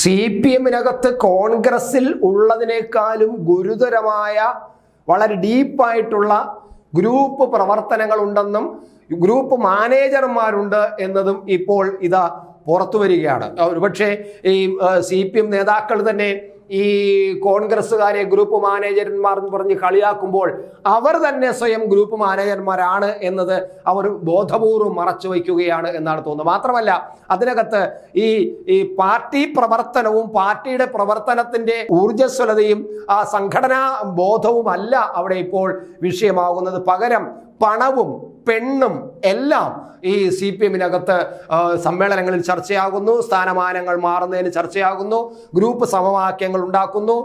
CPM-നകത്ത് കോൺഗ്രസിൽ ഉള്ളതിനേക്കാളും ഗുരുതരമായ വളരെ ഡീപ്പായിട്ടുള്ള ഗ്രൂപ്പ് പ്രവർത്തനങ്ങളുണ്ടെന്നും ഗ്രൂപ്പ് മാനേജർമാരുണ്ട് എന്നതും ഇപ്പോൾ ഇതാ പുറത്തു വരികയാണ്. ഒരുപക്ഷെ ഈ CPM നേതാക്കൾ തന്നെ ഈ കോൺഗ്രസ്സുകാരെ ഗ്രൂപ്പ് മാനേജർമാർ എന്ന് പറഞ്ഞ് കളിയാക്കുമ്പോൾ അവർ തന്നെ സ്വയം ഗ്രൂപ്പ് മാനേജർമാരാണ് എന്നത് അവർ ബോധപൂർവ്വം മറച്ചു വയ്ക്കുകയാണ് എന്നാണ് തോന്നുന്നത്. മാത്രമല്ല അതിനകത്ത് ഈ പാർട്ടി പ്രവർത്തനവും പാർട്ടിയുടെ പ്രവർത്തനത്തിന്റെ ഊർജ്ജസ്വലതയും ആ സംഘടനാ ബോധവുമല്ല അവിടെ ഇപ്പോൾ വിഷയമാകുന്നത്. പകരം പണവും പെണ്ണും എല്ലാം ഈ CPM-നകത്ത് സമ്മേളനങ്ങളിൽ ചർച്ചയാകുന്നു. സ്ഥാനമാനങ്ങൾ മാറുന്നതിന് ചർച്ചയാകുന്നു. ഗ്രൂപ്പ് സമവാക്യങ്ങൾ ഉണ്ടാക്കുന്നു.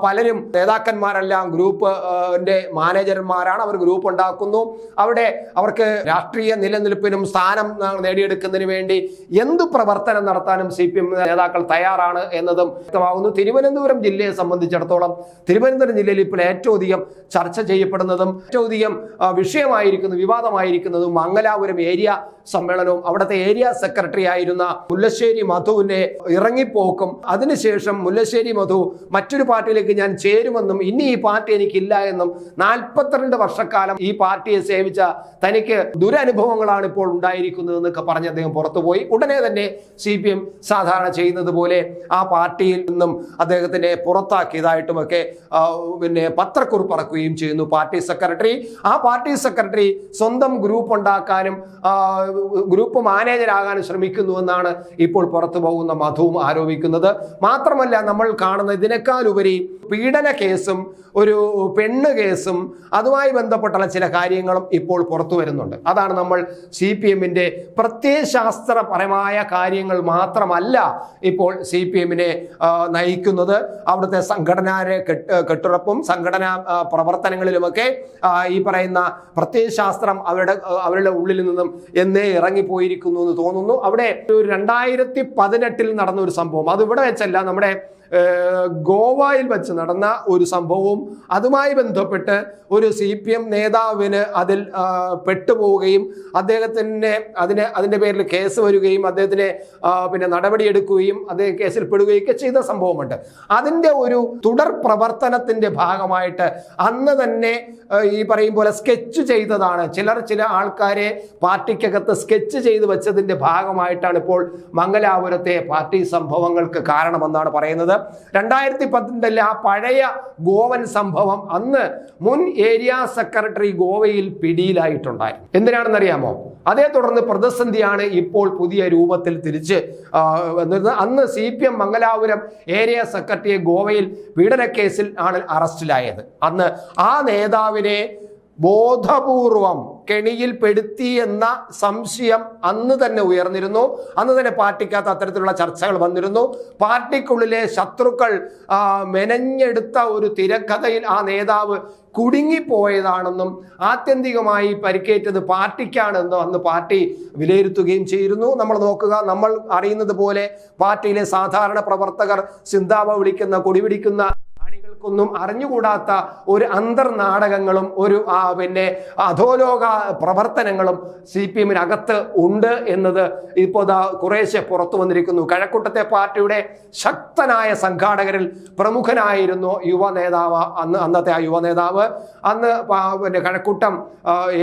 പലരും നേതാക്കന്മാരെല്ലാം ഗ്രൂപ്പിന്റെ മാനേജർമാരാണ്. അവർ ഗ്രൂപ്പ് ഉണ്ടാക്കുന്നു. അവിടെ അവർക്ക് രാഷ്ട്രീയ നിലനിൽപ്പിനും സ്ഥാനം നേടിയെടുക്കുന്നതിന് വേണ്ടി എന്തു പ്രവർത്തനം നടത്താനും CPM നേതാക്കൾ തയ്യാറാണ് എന്നതും വ്യക്തമാകുന്നു. തിരുവനന്തപുരം ജില്ലയെ സംബന്ധിച്ചിടത്തോളം തിരുവനന്തപുരം ജില്ലയിൽ ഇപ്പോൾ ഏറ്റവും അധികം ചർച്ച ചെയ്യപ്പെടുന്നതും ഏറ്റവും അധികം വിവാദമായിരിക്കുന്നതും മംഗലാപുരം ഏരിയ സമ്മേളനവും അവിടുത്തെ ഏരിയ സെക്രട്ടറി ആയിരുന്ന മുല്ലശ്ശേരി മധുവിന്റെ ഇറങ്ങിപ്പോക്കും, അതിനുശേഷം മുല്ലശ്ശേരി മധു മറ്റൊരു പാർട്ടിയിലേക്ക് ഞാൻ ചേരുമെന്നും ഇനി ഈ പാർട്ടി എനിക്കില്ല എന്നും 42 വർഷക്കാലം ഈ പാർട്ടിയെ സേവിച്ച തനിക്ക് ദുരനുഭവങ്ങളാണ് ഇപ്പോൾ ഉണ്ടായിരിക്കുന്നത് എന്നൊക്കെ പറഞ്ഞ് അദ്ദേഹം പുറത്തുപോയി. ഉടനെ തന്നെ CPM സാധാരണ ചെയ്യുന്നത് പോലെ ആ പാർട്ടിയിൽ നിന്നും അദ്ദേഹത്തിനെ പുറത്താക്കിയതായിട്ടുമൊക്കെ പിന്നെ പത്രക്കുറിപ്പ് ഇറക്കുകയും ചെയ്യുന്നു പാർട്ടി സെക്രട്ടറി. ആ പാർട്ടി സെക്രട്ടറി സ്വന്തം ഗ്രൂപ്പ് ഉണ്ടാക്കാനും ഗ്രൂപ്പ് മാനേജരാകാനും ശ്രമിക്കുന്നുവെന്നാണ് ഇപ്പോൾ പുറത്തു പോകുന്ന മധുവും ആരോപിക്കുന്നത്. മാത്രമല്ല നമ്മൾ കാണുന്ന ഇതിനേക്കാളുപരി പീഡന കേസും ഒരു പെണ്ണ് കേസും അതുമായി ബന്ധപ്പെട്ടുള്ള ചില കാര്യങ്ങളും ഇപ്പോൾ പുറത്തു വരുന്നുണ്ട്. അതാണ് നമ്മൾ CPM-ന്റെ പ്രത്യയശാസ്ത്രപരമായ കാര്യങ്ങൾ മാത്രമല്ല ഇപ്പോൾ CPM-നെ നയിക്കുന്നത്. അവിടുത്തെ സംഘടനയുടെ കെട്ടുറപ്പും സംഘടനാ പ്രവർത്തനങ്ങളിലുമൊക്കെ ഈ പറയുന്ന പ്രത്യയശാസ്ത്രം അവരുടെ ഉള്ളിൽ നിന്നും എന്നേ ഇറങ്ങിപ്പോയിരിക്കുന്നു എന്ന് തോന്നുന്നു. അവിടെ ഒരു 2018 നടന്ന ഒരു സംഭവം, അത് ഇവിടെ വെച്ചല്ല, നമ്മുടെ ഗോവയിൽ വെച്ച് നടന്ന ഒരു സംഭവവും അതുമായി ബന്ധപ്പെട്ട് ഒരു CPM നേതാവിന് അതിൽ പെട്ടുപോവുകയും അദ്ദേഹത്തിന് അതിൻ്റെ പേരിൽ കേസ് വരികയും അദ്ദേഹത്തിനെ പിന്നെ നടപടിയെടുക്കുകയും അദ്ദേഹം കേസിൽ പെടുകയൊക്കെ ചെയ്ത സംഭവമുണ്ട്. അതിൻ്റെ ഒരു തുടർ പ്രവർത്തനത്തിൻ്റെ ഭാഗമായിട്ട് അന്ന് തന്നെ ഈ പറയും പോലെ സ്കെച്ച് ചെയ്തതാണ്. ചില ആൾക്കാരെ പാർട്ടിക്കകത്ത് സ്കെച്ച് ചെയ്ത് വെച്ചതിൻ്റെ ഭാഗമായിട്ടാണ് ഇപ്പോൾ മംഗലാപുരത്തെ പാർട്ടി സംഭവങ്ങൾക്ക് കാരണമെന്നാണ് പറയുന്നത്. 2018 ആ പഴയ ഗോവൻ സംഭവം അന്ന് മുൻ ഏരിയ സെക്രട്ടറി ഗോവയിൽ പിടിയിലായിട്ടുണ്ടായിരുന്നു. എന്തിനാണെന്നറിയാമോ? അതേ തുടർന്ന് പ്രതിസന്ധിയാണ് ഇപ്പോൾ പുതിയ രൂപത്തിൽ തിരിച്ച് അന്ന് CPM മംഗലാപുരം ഏരിയ സെക്രട്ടറിയെ ഗോവയിൽ പീഡനക്കേസിൽ ആണ് അറസ്റ്റിലായത്. അന്ന് ആ നേതാവിനെ ബോധപൂർവം കെണിയിൽ പെടുത്തി എന്ന സംശയം അന്ന് തന്നെ ഉയർന്നിരുന്നു. അന്ന് തന്നെ പാർട്ടിക്കകത്ത് അത്തരത്തിലുള്ള ചർച്ചകൾ വന്നിരുന്നു. പാർട്ടിക്കുള്ളിലെ ശത്രുക്കൾ മെനഞ്ഞെടുത്ത ഒരു തിരക്കഥയിൽ ആ നേതാവ് കുടുങ്ങിപ്പോയതാണെന്നും ആത്യന്തികമായി പരിക്കേറ്റത് പാർട്ടിക്കാണെന്നും അന്ന് പാർട്ടി വിലയിരുത്തുകയും ചെയ്തിരുന്നു. നമ്മൾ നോക്കുക, നമ്മൾ അറിയുന്നത് പോലെ പാർട്ടിയിലെ സാധാരണ പ്രവർത്തകർ സിന്താബ വിളിക്കുന്ന കൊടിപിടിക്കുന്ന ൊന്നും അറിഞ്ഞുകൂടാത്ത ഒരു അന്തർനാടകങ്ങളും ഒരു പിന്നെ അധോലോക പ്രവർത്തനങ്ങളും CPM-നകത്ത് ഉണ്ട് എന്നത് ഇപ്പോൾ കുറേശ്ശെ പുറത്തു വന്നിരിക്കുന്നു. കഴക്കൂട്ടത്തെ പാർട്ടിയുടെ ശക്തനായ സംഘാടകരിൽ പ്രമുഖനായിരുന്നു യുവ നേതാവ്. അന്നത്തെ ആ യുവ നേതാവ് അന്ന് പിന്നെ കഴക്കൂട്ടം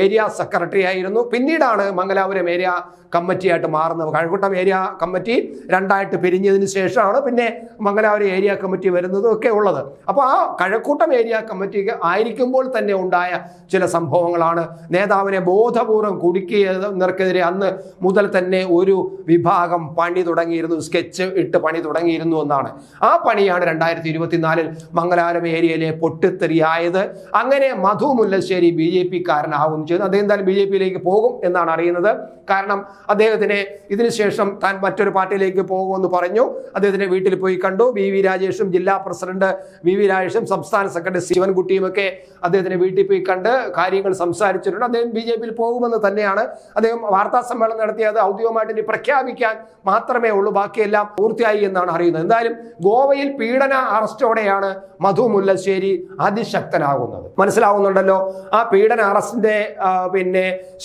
ഏരിയ സെക്രട്ടറി ആയിരുന്നു. പിന്നീടാണ് മംഗലാപുരം ഏരിയ കമ്മിറ്റിയായിട്ട് മാറുന്നത്. കഴക്കൂട്ടം ഏരിയ കമ്മിറ്റി 2ആയിട്ട് പിരിഞ്ഞതിന് ശേഷമാണ് പിന്നെ മംഗലാപുരം ഏരിയ കമ്മിറ്റി വരുന്നതും ഒക്കെ ഉള്ളത്. അപ്പോൾ ആ കഴക്കൂട്ടം ഏരിയ കമ്മിറ്റിക്ക് ആയിരിക്കുമ്പോൾ തന്നെ ഉണ്ടായ ചില സംഭവങ്ങളാണ് നേതാവിനെ ബോധപൂർവം കുടുക്കിയവർക്കെതിരെ അന്ന് മുതൽ തന്നെ ഒരു വിഭാഗം പണി തുടങ്ങിയിരുന്നു, സ്കെച്ച് ഇട്ട് പണി തുടങ്ങിയിരുന്നു എന്നാണ്. ആ പണിയാണ് 2024 മംഗലാപുരം ഏരിയയിലെ പൊട്ടിത്തെറിയായത്. അങ്ങനെ മധു മുല്ലശ്ശേരി BJP-കാരനാവുകയും ചെയ്തു. അദ്ദേഹം എന്തായാലും BJP-യിലേക്ക് പോകും എന്നാണ് അറിയുന്നത്. കാരണം അദ്ദേഹത്തിന് ഇതിനുശേഷം താൻ മറ്റൊരു പാർട്ടിയിലേക്ക് പോകുമെന്ന് പറഞ്ഞു. അദ്ദേഹത്തിന്റെ വീട്ടിൽ പോയി കണ്ടു. VV രാജേഷും ജില്ലാ പ്രസിഡന്റ് VV ആഴ്ചയും സംസ്ഥാന സെക്രട്ടറി ശിവൻകുട്ടിയുമൊക്കെ അദ്ദേഹത്തിന് വീട്ടിൽ പോയി കണ്ട് കാര്യങ്ങൾ സംസാരിച്ചിട്ടുണ്ട്. അദ്ദേഹം BJP-യിൽ പോകുമെന്ന് തന്നെയാണ് അദ്ദേഹം വാർത്താ സമ്മേളനം നടത്തിയത്. ഔദ്യോഗികമായിട്ട് പ്രഖ്യാപിക്കാൻ മാത്രമേ ഉള്ളൂ, ബാക്കിയെല്ലാം പൂർത്തിയായി എന്നാണ് അറിയുന്നത്. എന്തായാലും ഗോവയിൽ പീഡന അറസ്റ്റോടെയാണ് മധു മുല്ലശ്ശേരി അതിശക്തനാകുന്നത്. മനസ്സിലാവുന്നുണ്ടല്ലോ. ആ പീഡന അറസ്റ്റിന്റെ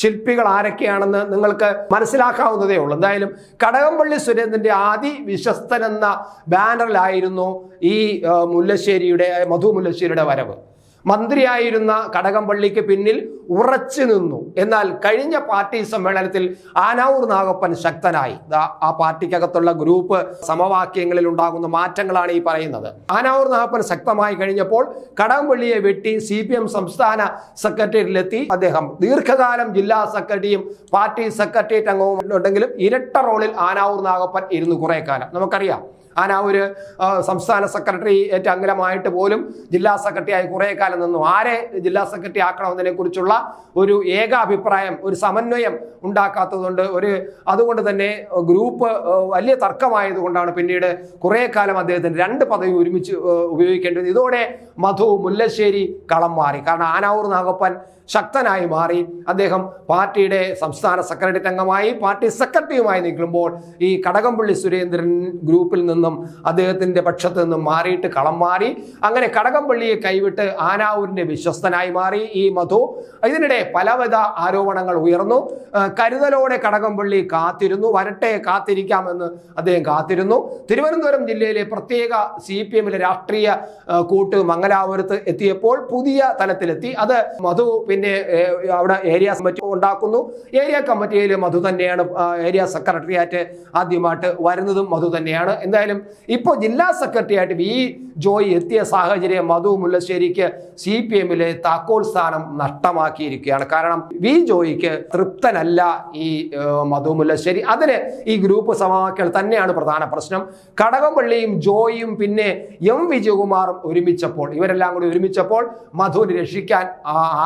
ശില്പികൾ ആരൊക്കെയാണെന്ന് നിങ്ങൾക്ക് മനസ്സിലാക്കാവുന്നതേ ഉള്ളൂ. എന്തായാലും കടകംപള്ളി സുരേന്ദ്രന്റെ അതിവിശ്വസ്തൻ എന്ന ബാനറിലായിരുന്നു ഈ മധു മുല്ലശ്ശേരിയുടെ വരവ്. മന്ത്രിയായിരുന്ന കടകംപള്ളിക്ക് പിന്നിൽ ഉറച്ചു നിന്നു. എന്നാൽ കഴിഞ്ഞ പാർട്ടി സമ്മേളനത്തിൽ ആനാവൂർ നാഗപ്പൻ ശക്തനായി. ആ പാർട്ടിക്കകത്തുള്ള ഗ്രൂപ്പ് സമവാക്യങ്ങളിൽ ഉണ്ടാകുന്ന മാറ്റങ്ങളാണ് ഈ പറയുന്നത്. ആനാവൂർ നാഗപ്പൻ ശക്തമായി കഴിഞ്ഞപ്പോൾ കടകംപള്ളിയെ വെട്ടി CPM സംസ്ഥാന സെക്രട്ടേറിയറ്റിലെത്തി. അദ്ദേഹം ദീർഘകാലം ജില്ലാ സെക്രട്ടറിയും പാർട്ടി സെക്രട്ടേറിയറ്റ് അംഗവും ഉണ്ടെങ്കിലും ഇരട്ട റോളിൽ ആനാവൂർ നാഗപ്പൻ ഇരുന്നു കുറെ കാലം. നമുക്കറിയാം, ആനാവൂര് സംസ്ഥാന സെക്രട്ടറി അംഗമായിട്ട് പോലും ജില്ലാ സെക്രട്ടറി ആയി കുറെ കാലം നിന്നു. ആരെ ജില്ലാ സെക്രട്ടറി ആക്കണമെന്നതിനെ കുറിച്ചുള്ള ഒരു ഏകാഭിപ്രായം, ഒരു സമന്വയം ഉണ്ടാക്കാത്തതുകൊണ്ട് അതുകൊണ്ട് തന്നെ ഗ്രൂപ്പ് വലിയ തർക്കമായതുകൊണ്ടാണ് പിന്നീട് കുറെ കാലം അദ്ദേഹത്തിന് 2 പദവി ഒരുമിച്ച് ഉപയോഗിക്കേണ്ടത്. ഇതോടെ മധു മുല്ലശ്ശേരി കളം മാറി. കാരണം ആനാവൂർ നാഗപ്പൻ ശക്തനായി മാറി. അദ്ദേഹം പാർട്ടിയുടെ സംസ്ഥാന സെക്രട്ടേറിയറ്റ് അംഗമായി പാർട്ടി സെക്രട്ടറിയുമായി നിൽക്കുമ്പോൾ ഈ കടകംപള്ളി സുരേന്ദ്രൻ ഗ്രൂപ്പിൽ നിന്നും അദ്ദേഹത്തിന്റെ പക്ഷത്ത് നിന്നും മാറിയിട്ട് കളം മാറി. അങ്ങനെ കടകംപള്ളിയെ കൈവിട്ട് ആനാവൂരിന്റെ വിശ്വസ്തനായി മാറി ഈ മധു. ഇതിനിടെ പലവിധ ആരോപണങ്ങൾ ഉയർന്നു. കരുതലോടെ കടകംപള്ളി കാത്തിരുന്നു. വരട്ടെ, കാത്തിരിക്കാമെന്ന് അദ്ദേഹം കാത്തിരുന്നു. തിരുവനന്തപുരം ജില്ലയിലെ പ്രത്യേക CPM-ലെ രാഷ്ട്രീയ കൂട്ട് മംഗലാപുരത്ത് എത്തിയപ്പോൾ പുതിയ തലത്തിലെത്തി. അത് മധു അവിടെ ഏരിയ കമ്മിറ്റി ഉണ്ടാക്കുന്നു. ഏരിയ കമ്മിറ്റിയിൽ മധു തന്നെയാണ്. ഏരിയ സെക്രട്ടറിയായിട്ട് ആദ്യമായിട്ട് വരുന്നതും മധു തന്നെയാണ്. എന്തായാലും ഇപ്പോൾ ജില്ലാ സെക്രട്ടറിയായിട്ട് ജോയി എത്തിയ സാഹചര്യം മധു മുല്ലശ്ശേരിക്ക് CPM-ലെ താക്കോൽ സ്ഥാനം നഷ്ടമാക്കിയിരിക്കുകയാണ്. കാരണം ജോയിക്ക് തൃപ്തനല്ല ഈ മധു മുല്ലശ്ശേരി. അതിന് ഈ ഗ്രൂപ്പ് സമവാക്യങ്ങൾ തന്നെയാണ് പ്രധാന പ്രശ്നം. കടകംപള്ളിയും ജോയിയും പിന്നെ വിജയകുമാറും ഇവരെല്ലാം കൂടി ഒരുമിച്ചപ്പോൾ മധുവിനെ രക്ഷിക്കാൻ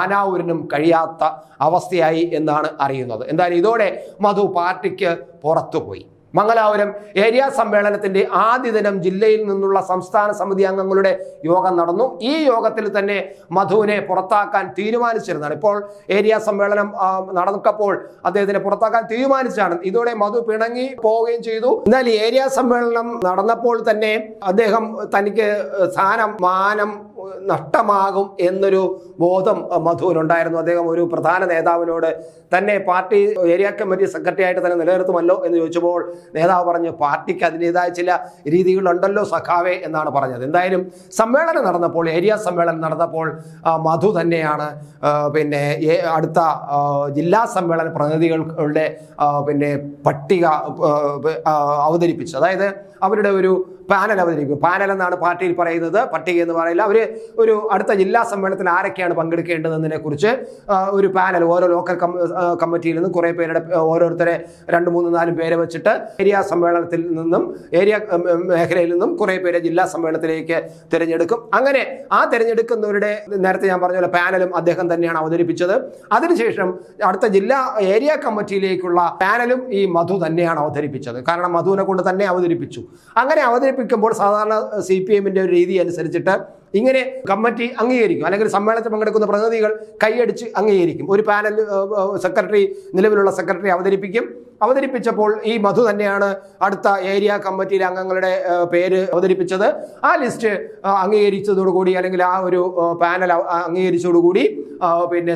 ആനാവൂരിനും കഴിയാത്ത അവസ്ഥയായി എന്നാണ് അറിയുന്നത്. എന്തായാലും ഇതോടെ മധു പാർട്ടിക്ക് പുറത്തുപോയി. മംഗലാപുരം ഏരിയ സമ്മേളനത്തിന്റെ ആദ്യ ദിനം ജില്ലയിൽ നിന്നുള്ള സംസ്ഥാന സമിതി അംഗങ്ങളുടെ യോഗം നടന്നു. ഈ യോഗത്തിൽ തന്നെ മധുവിനെ പുറത്താക്കാൻ തീരുമാനിച്ചിരുന്നതാണ്. ഇപ്പോൾ ഏരിയ സമ്മേളനം നടന്നപ്പോൾ അദ്ദേഹത്തിനെ പുറത്താക്കാൻ തീരുമാനിച്ചാണ്. ഇതോടെ മധു പിണങ്ങി പോവുകയും ചെയ്തു. എന്നാൽ ഏരിയ സമ്മേളനം നടന്നപ്പോൾ തന്നെ അദ്ദേഹം തനിക്ക് മാനം നഷ്ടമാകും എന്നൊരു ബോധം മധുവിനുണ്ടായിരുന്നു. അദ്ദേഹം ഒരു പ്രധാന നേതാവിനോട് തന്നെ പാർട്ടി ഏരിയ കമ്മിറ്റി സെക്രട്ടറി ആയിട്ട് തന്നെ നിലനിർത്തുമല്ലോ എന്ന് ചോദിച്ചപ്പോൾ നേതാവ് പറഞ്ഞു, പാർട്ടിക്ക് അതിൻ്റെതായ ചില രീതികളുണ്ടല്ലോ സഖാവേ എന്നാണ് പറഞ്ഞത്. എന്തായാലും ഏരിയ സമ്മേളനം നടന്നപ്പോൾ മധു തന്നെയാണ് അടുത്ത ജില്ലാ സമ്മേളന പ്രതിനിധികളുടെ പട്ടിക അവതരിപ്പിച്ചത്. അതായത് അവരുടെ ഒരു പാനൽ അവതരിക്കും. പാനൽ എന്നാണ് പാർട്ടിയിൽ പറയുന്നത്, പട്ടിക എന്ന് പറയില്ല. ഒരു അടുത്ത ജില്ലാ സമ്മേളനത്തിൽ ആരൊക്കെയാണ് പങ്കെടുക്കേണ്ടതെന്നതിനെ കുറിച്ച് ഒരു പാനൽ ഓരോ ലോക്കൽ കമ്മിറ്റിയിൽ നിന്നും കുറേ പേരുടെ ഓരോരുത്തരെ 2, 3, 4 പേരെ വെച്ചിട്ട് ഏരിയ സമ്മേളനത്തിൽ നിന്നും ഏരിയ മേഖലയിൽ നിന്നും കുറേ പേരെ ജില്ലാ സമ്മേളനത്തിലേക്ക് തിരഞ്ഞെടുക്കും. അങ്ങനെ ആ തിരഞ്ഞെടുക്കുന്നവരുടെ നേരത്തെ ഞാൻ പറഞ്ഞ പോലെ പാനലും അദ്ദേഹം തന്നെയാണ് അവതരിപ്പിച്ചത്. അതിനുശേഷം അടുത്ത ജില്ലാ ഏരിയ കമ്മിറ്റിയിലേക്കുള്ള പാനലും ഈ മധു തന്നെയാണ് അവതരിപ്പിച്ചത്. കാരണം മധുവിനെ കൊണ്ട് തന്നെ അവതരിപ്പിച്ചു. അങ്ങനെ അവതരിപ്പിക്കുമ്പോൾ സാധാരണ CPM-ന്റെ ഒരു രീതി അനുസരിച്ചിട്ട് ഇങ്ങനെ കമ്മിറ്റി അംഗീകരിക്കും, അല്ലെങ്കിൽ സമ്മേളനത്തിൽ പങ്കെടുക്കുന്ന പ്രതിനിധികൾ കൈയടിച്ച് അംഗീകരിക്കും. ഒരു പാനൽ നിലവിലുള്ള സെക്രട്ടറി അവതരിപ്പിച്ചപ്പോൾ ഈ മധു തന്നെയാണ് അടുത്ത ഏരിയ കമ്മിറ്റിയിലെ അംഗങ്ങളുടെ പേര് അവതരിപ്പിച്ചത്. ആ ലിസ്റ്റ് അംഗീകരിച്ചതോടുകൂടി, അല്ലെങ്കിൽ ആ ഒരു പാനൽ അംഗീകരിച്ചതോടുകൂടി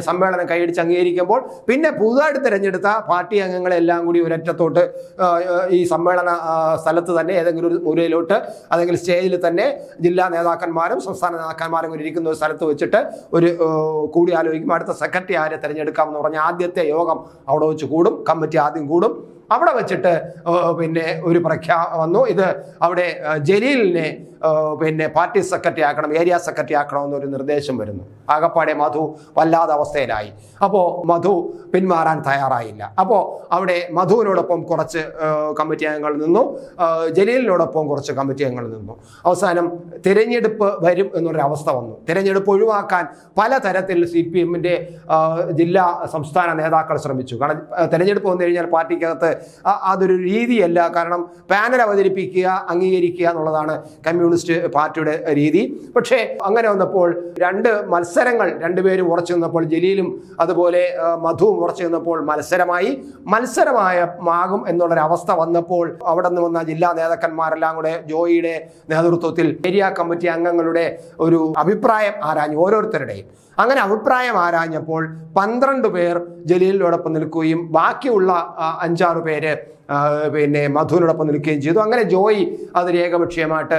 സമ്മേളനം കൈയടിച്ച് അംഗീകരിക്കുമ്പോൾ പിന്നെ പുതുതായിട്ട് തിരഞ്ഞെടുത്ത പാർട്ടി അംഗങ്ങളെല്ലാം കൂടി ഒരറ്റത്തോട്ട് ഈ സമ്മേളന സ്ഥലത്ത് തന്നെ ഏതെങ്കിലും ഒരു മൂലയിലോട്ട്, അല്ലെങ്കിൽ സ്റ്റേജിൽ തന്നെ ജില്ലാ നേതാക്കന്മാരും സംസ്ഥാന നേതാക്കന്മാരും കൂടി ഇരിക്കുന്ന ഒരു സ്ഥലത്ത് വെച്ചിട്ട് ഒരു കൂടി ആലോചിക്കും. അടുത്ത സെക്രട്ടറി ആരെ തിരഞ്ഞെടുക്കാമെന്ന് പറഞ്ഞ ആദ്യത്തെ യോഗം അവിടെ വെച്ച് കൂടും. കമ്മിറ്റി ആദ്യം കൂടും. അവിടെ വെച്ചിട്ട് ഒരു വന്നു. ഇത് അവിടെ ജലീലിനെ പാർട്ടി സെക്രട്ടറി ആക്കണം, ഏരിയ സെക്രട്ടറി ആക്കണമെന്നൊരു നിർദ്ദേശം വരുന്നു. ആകപ്പാടെ മധു വല്ലാത്ത അവസ്ഥയിലായി. അപ്പോൾ മധു പിന്മാറാൻ തയ്യാറായില്ല. അപ്പോൾ അവിടെ മധുവിനോടൊപ്പം കുറച്ച് കമ്മിറ്റി അംഗങ്ങൾ നിന്നു, ജലീലിനോടൊപ്പം കുറച്ച് കമ്മിറ്റി അംഗങ്ങൾ നിന്നു. അവസാനം തിരഞ്ഞെടുപ്പ് വരും എന്നൊരവസ്ഥ വന്നു. തിരഞ്ഞെടുപ്പ് ഒഴിവാക്കാൻ പലതരത്തിൽ CPM-ന്റെ ജില്ലാ സംസ്ഥാന നേതാക്കൾ ശ്രമിച്ചു. കാരണം തിരഞ്ഞെടുപ്പ് വന്നു കഴിഞ്ഞാൽ പാർട്ടിക്കകത്ത് അതൊരു രീതിയല്ല. കാരണം പാനൽ അവതരിപ്പിക്കുക, അംഗീകരിക്കുക എന്നുള്ളതാണ് കമ്മ്യൂണിസ്റ്റ് പാർട്ടിയുടെ രീതി. പക്ഷേ അങ്ങനെ വന്നപ്പോൾ രണ്ട് മത്സരങ്ങൾ രണ്ടുപേരും ഉറച്ചു നിന്നപ്പോൾ, ജലീലും അതുപോലെ മധുവും ഉറച്ചു നിന്നപ്പോൾ മത്സരമാകും എന്നുള്ളൊരവസ്ഥ വന്നപ്പോൾ അവിടെ നിന്ന് വന്ന ജില്ലാ നേതാക്കന്മാരെല്ലാം കൂടെ ജോയിയുടെ നേതൃത്വത്തിൽ ഏരിയ കമ്മിറ്റി അംഗങ്ങളുടെ ഒരു അഭിപ്രായം ആരാഞ്ഞു, ഓരോരുത്തരുടെയും. അങ്ങനെ അഭിപ്രായം ആരാഞ്ഞപ്പോൾ 12 പേർ ജലീലിനോടൊപ്പം നിൽക്കുകയും ബാക്കിയുള്ള 5-6 പേര് മധുവിനോടൊപ്പം നിൽക്കുകയും ചെയ്തു. അങ്ങനെ ജോയി അതിന് ഏകപക്ഷീയമായിട്ട്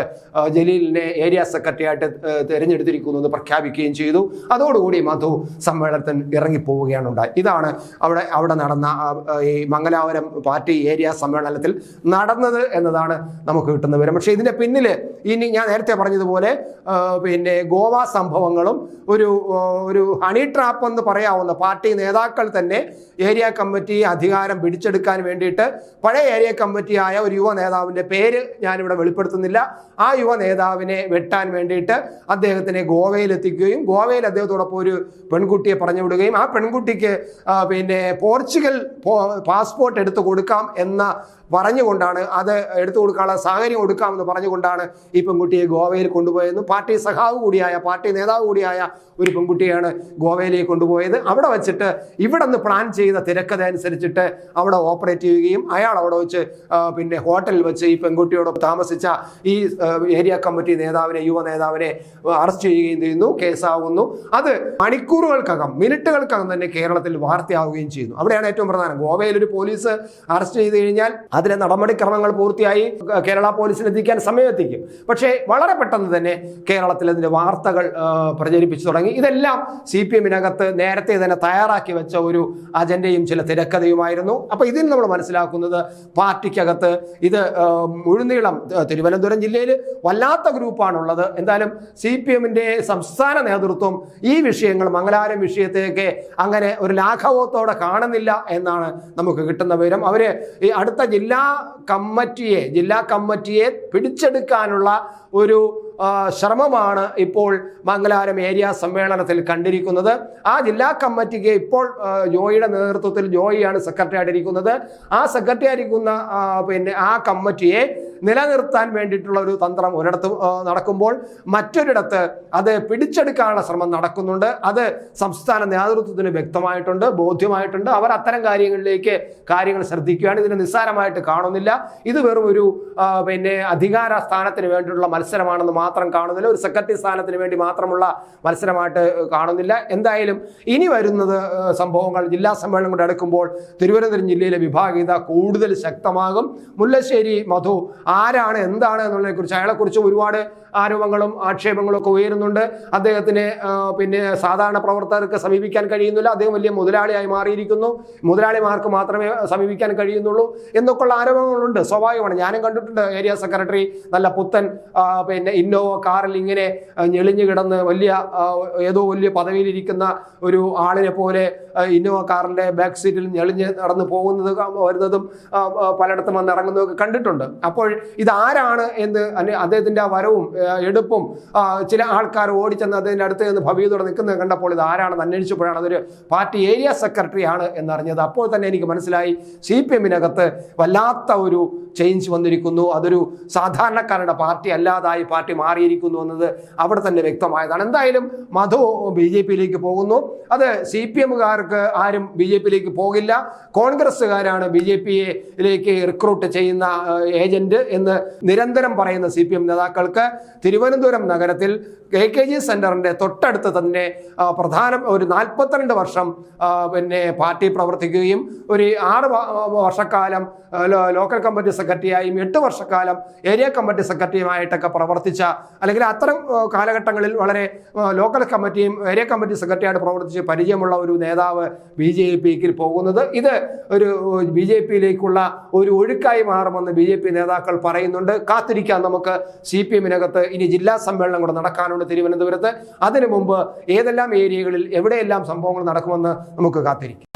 ജലീലിനെ ഏരിയ സെക്രട്ടറി ആയിട്ട് തിരഞ്ഞെടുത്തിരിക്കുന്നു എന്ന് പ്രഖ്യാപിക്കുകയും ചെയ്തു. അതോടുകൂടി മധു സമ്മേളനത്തിൽ ഇറങ്ങിപ്പോവുകയാണ് ഉണ്ടായി. ഇതാണ് അവിടെ നടന്ന ഈ മംഗലാപുരം പാർട്ടി ഏരിയ സമ്മേളനത്തിൽ നടന്നത് എന്നതാണ് നമുക്ക് കിട്ടുന്ന വിവരം. പക്ഷേ ഇതിന്റെ പിന്നിൽ ഇനി ഞാൻ നേരത്തെ പറഞ്ഞതുപോലെ ഗോവ സംഭവങ്ങളും ഒരു ഹണി ട്രാപ്പ് എന്ന് പറയാവുന്ന പാർട്ടി നേതാക്കൾ തന്നെ ഏരിയ കമ്മിറ്റി അധികാരം പിടിച്ചെടുക്കാൻ വേണ്ടിയിട്ട് പഴയ ഏരിയ കമ്മിറ്റിയായ ഒരു യുവ നേതാവിൻ്റെ പേര് ഞാനിവിടെ വെളിപ്പെടുത്തുന്നില്ല, ആ യുവ നേതാവിനെ വെട്ടാൻ വേണ്ടിയിട്ട് അദ്ദേഹത്തിനെ ഗോവയിൽ എത്തിക്കുകയും ഗോവയിൽ അദ്ദേഹത്തോടൊപ്പം ഒരു പെൺകുട്ടിയെ പറഞ്ഞു വിടുകയും ആ പെൺകുട്ടിക്ക് പോർച്ചുഗൽ പാസ്പോർട്ട് എടുത്തു കൊടുക്കാം എന്ന പറഞ്ഞുകൊണ്ടാണ്, അത് എടുത്തു കൊടുക്കാനുള്ള സാഹചര്യം കൊടുക്കാമെന്ന് പറഞ്ഞുകൊണ്ടാണ് ഈ പെൺകുട്ടിയെ ഗോവയിൽ കൊണ്ടുപോയതെന്നും പാർട്ടി സഖാവ് കൂടിയായ പാർട്ടി നേതാവ് കൂടിയായ ഒരു പെൺകുട്ടിയാണ് ഗോവയിലേക്ക് കൊണ്ടുപോയത്. അവിടെ വെച്ചിട്ട് ഇവിടെ നിന്ന് പ്ലാൻ ചെയ്ത തിരക്കഥ അനുസരിച്ചിട്ട് അവിടെ ഓപ്പറേറ്റ് ചെയ്യുകയും അയാൾ അവിടെ വെച്ച് ഹോട്ടലിൽ വെച്ച് ഈ പെൺകുട്ടിയോട് താമസിച്ച ഈ ഏരിയ കമ്മിറ്റി നേതാവിനെ, യുവ നേതാവിനെ അറസ്റ്റ് ചെയ്യുകയും ചെയ്യുന്നു, കേസാകുന്നു. അത് മണിക്കൂറുകൾക്കകം, മിനിറ്റുകൾക്കകം തന്നെ കേരളത്തിൽ വാർത്തയാവുകയും ചെയ്യുന്നു. അവിടെയാണ് ഏറ്റവും പ്രധാനം. ഗോവയിൽ ഒരു പോലീസ് അറസ്റ്റ് ചെയ്ത് കഴിഞ്ഞാൽ അതിലെ നടപടിക്രമങ്ങൾ പൂർത്തിയായി കേരള പോലീസിന് എത്തിക്കാൻ സമയമെത്തിക്കും. പക്ഷേ വളരെ പെട്ടെന്ന് തന്നെ കേരളത്തിൽ അതിൻ്റെ വാർത്തകൾ പ്രചരിപ്പിച്ചു തുടങ്ങി. ഇതെല്ലാം CPM-നകത്ത് നേരത്തെ തന്നെ തയ്യാറാക്കി വെച്ച ഒരു അജണ്ടയും ചില തിരക്കഥയുമായിരുന്നു. അപ്പോൾ ഇതിൽ നമ്മൾ മനസ്സിലാക്കുന്നത് പാർട്ടിക്കകത്ത് ഇത് മുഴുനീളം തിരുവനന്തപുരം ജില്ലയിൽ വല്ലാത്ത ഗ്രൂപ്പാണുള്ളത്. എന്തായാലും CPM-ന്റെ സംസ്ഥാന നേതൃത്വം ഈ വിഷയങ്ങൾ, മംഗലാപുരം വിഷയത്തെയൊക്കെ അങ്ങനെ ഒരു ലാഘവത്തോടെ കാണുന്നില്ല എന്നാണ് നമുക്ക് കിട്ടുന്ന വിവരം. അവർ ഈ അടുത്ത ജില്ലാ കമ്മിറ്റിയെ പിടിച്ചെടുക്കാനുള്ള ഒരു ശ്രമമാണ് ഇപ്പോൾ മംഗലാപുരം ഏരിയ സമ്മേളനത്തിൽ കണ്ടിരിക്കുന്നത്. ആ ജില്ലാ കമ്മിറ്റിക്ക് ഇപ്പോൾ ജോയിയുടെ നേതൃത്വത്തിൽ ജോയിയാണ് സെക്രട്ടറി ആയിട്ടിരിക്കുന്നത്. ആ സെക്രട്ടറി ആയിരിക്കുന്ന ആ കമ്മിറ്റിയെ നിലനിർത്താൻ വേണ്ടിയിട്ടുള്ള ഒരു തന്ത്രം ഒരിടത്ത് നടക്കുമ്പോൾ മറ്റൊരിടത്ത് അത് പിടിച്ചെടുക്കാനുള്ള ശ്രമം നടക്കുന്നുണ്ട്. അത് സംസ്ഥാന നേതൃത്വത്തിന് വ്യക്തമായിട്ടുണ്ട്, ബോധ്യമായിട്ടുണ്ട്. അവർ അത്തരം കാര്യങ്ങൾ ശ്രദ്ധിക്കുകയാണ്. ഇതിനെ നിസ്സാരമായിട്ട് കാണുന്നില്ല. ഇത് വെറും ഒരു അധികാര സ്ഥാനത്തിന് വേണ്ടിയിട്ടുള്ള മത്സരമാണെന്ന് മാത്രം കാണുന്നില്ല, ഒരു സെക്രട്ടറി സ്ഥാനത്തിന് വേണ്ടി മാത്രമുള്ള മത്സരമായിട്ട് കാണുന്നില്ല. എന്തായാലും ഇനി വരുന്നത് സംഭവങ്ങൾ ജില്ലാ സമ്മേളനം കൊണ്ട് അടുക്കുമ്പോൾ തിരുവനന്തപുരം ജില്ലയിലെ വിഭാഗീയത കൂടുതൽ ശക്തമാകും. മുല്ലശ്ശേരി മധു ആരാണ്, എന്താണ് എന്നുള്ളതിനെക്കുറിച്ച്, അയാളെക്കുറിച്ച് ഒരുപാട് ആരോപണങ്ങളും ആക്ഷേപങ്ങളും ഒക്കെ ഉയരുന്നുണ്ട്. അദ്ദേഹത്തിന് സാധാരണ പ്രവർത്തകർക്ക് സമീപിക്കാൻ കഴിയുന്നില്ല, അദ്ദേഹം വലിയ മുതലാളിയായി മാറിയിരിക്കുന്നു, മുതലാളിമാർക്ക് മാത്രമേ സമീപിക്കാൻ കഴിയുന്നുള്ളൂ എന്നൊക്കെയുള്ള ആരോപണങ്ങളുണ്ട്. സ്വാഭാവികമാണ്. ഞാനും കണ്ടിട്ടുണ്ട് ഏരിയ സെക്രട്ടറി നല്ല പുത്തൻ ഇന്നോവ കാറിൽ ഇങ്ങനെ ഞെളിഞ്ഞു കിടന്ന് ഏതോ വലിയ പദവിയിലിരിക്കുന്ന ഒരു ആളിനെ പോലെ ഇന്നോവ കാറിന്റെ ബാക്ക് സീറ്റിൽ ഞെളിഞ്ഞ് നടന്നു വരുന്നതും പലയിടത്തും വന്ന് ഇറങ്ങുന്നതൊക്കെ കണ്ടിട്ടുണ്ട്. അപ്പോൾ ഇതാരാണ് എന്ന് അദ്ദേഹത്തിന്റെ ആ വരവും എടുപ്പും ചില ആൾക്കാർ ഓടിച്ചെന്ന് അദ്ദേഹത്തിന്റെ അടുത്ത് നിന്ന് ഭവ്യതയോടെ നിൽക്കുന്നത് കണ്ടപ്പോൾ ഇത് ആരാണെന്ന് അന്വേഷിച്ചപ്പോഴാണ് അതൊരു പാർട്ടി ഏരിയ സെക്രട്ടറി ആണ് എന്നറിഞ്ഞത്. അപ്പോൾ തന്നെ എനിക്ക് മനസ്സിലായി CPM-നകത്ത് വല്ലാത്ത ഒരു ചേഞ്ച് വന്നിരിക്കുന്നു, അതൊരു സാധാരണക്കാരുടെ പാർട്ടി അല്ലാതായി പാർട്ടി മാറിയിരിക്കുന്നു എന്നത് അവിടെ തന്നെ വ്യക്തമായതാണ്. എന്തായാലും മധു BJP-യിലേക്ക് പോകുന്നു. അത് CPM-കാർക്ക് ആരും BJP-യിലേക്ക് പോകില്ല, കോൺഗ്രസ്സുകാരാണ് BJP-യിലേക്ക് റിക്രൂട്ട് ചെയ്യുന്ന ഏജന്റ് എന്ന് നിരന്തരം പറയുന്ന CPM നേതാക്കൾക്ക് തിരുവനന്തപുരം നഗരത്തിൽ KKG സെന്ററിന്റെ തൊട്ടടുത്ത് തന്നെ ഒരു 42 വർഷം പാർട്ടി പ്രവർത്തിക്കുകയും ഒരു 6 വർഷക്കാലം ലോക്കൽ കമ്മിറ്റി സെക്രട്ടറിയായും 8 വർഷക്കാലം ഏരിയ കമ്മിറ്റി സെക്രട്ടറിയുമായിട്ടൊക്കെ പ്രവർത്തിച്ച, അല്ലെങ്കിൽ അത്തരം കാലഘട്ടങ്ങളിൽ വളരെ ലോക്കൽ കമ്മിറ്റിയും ഏരിയ കമ്മിറ്റി സെക്രട്ടറിയായിട്ട് പ്രവർത്തിച്ച് പരിചയമുള്ള ഒരു നേതാവ് BJP-ക്ക് പോകുന്നത് ഇത് ഒരു BJP-യിലേക്കുള്ള ഒരു ഒഴുക്കായി മാറുമെന്ന് BJP നേതാക്കൾ പറയുന്നുണ്ട്. കാത്തിരിക്കാൻ നമുക്ക്. CPM-നകത്ത് ഇനി ജില്ലാ സമ്മേളനം കൂടെ നടക്കാനുണ്ട് തിരുവനന്തപുരത്ത്. അതിനു മുമ്പ് ഏതെല്ലാം ഏരിയകളിൽ എവിടെയെല്ലാം സംഭവങ്ങൾ നടക്കുമെന്ന് നമുക്ക് കാത്തിരിക്കാം.